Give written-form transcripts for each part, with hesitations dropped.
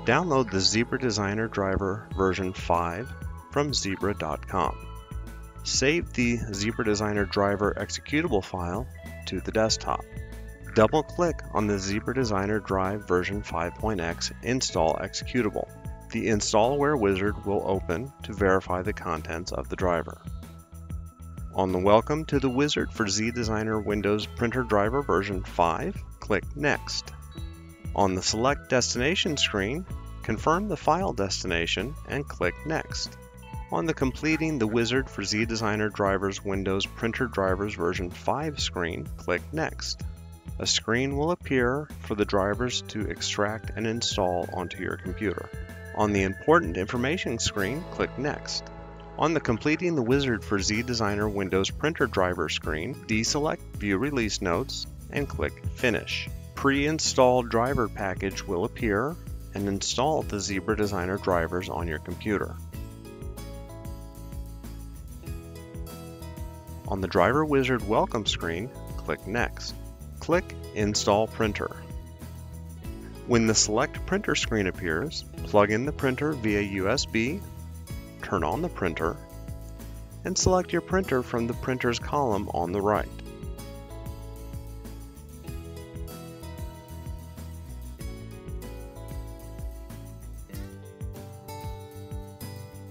Download the Zebra Designer driver version 5 from zebra.com. Save the Zebra Designer driver executable file to the desktop. Double-click on the Zebra Designer drive version 5.x install executable. The Installware wizard will open to verify the contents of the driver. On the Welcome to the Wizard for ZDesigner Windows Printer Driver version 5, click Next. On the Select Destination screen, confirm the file destination and click Next. On the Completing the Wizard for ZDesigner Drivers Windows Printer Drivers version 5 screen, click Next. A screen will appear for the drivers to extract and install onto your computer. On the Important Information screen, click Next. On the Completing the Wizard for ZDesigner Windows Printer Driver screen, deselect View Release Notes and click Finish. Pre-installed driver package will appear and install the Zebra Designer drivers on your computer. On the Driver Wizard Welcome screen, click Next. Click Install Printer. When the Select Printer screen appears, plug in the printer via USB, turn on the printer, and select your printer from the Printers column on the right.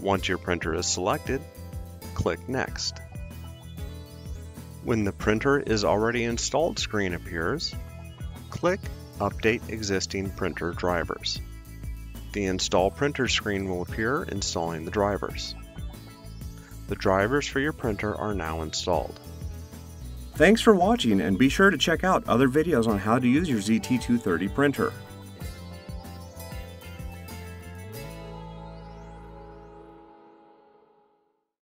Once your printer is selected, click Next. When the Printer is already installed screen appears, click Update Existing Printer Drivers. The Install Printer screen will appear installing the drivers. The drivers for your printer are now installed. Thanks for watching, and be sure to check out other videos on how to use your ZT230 printer.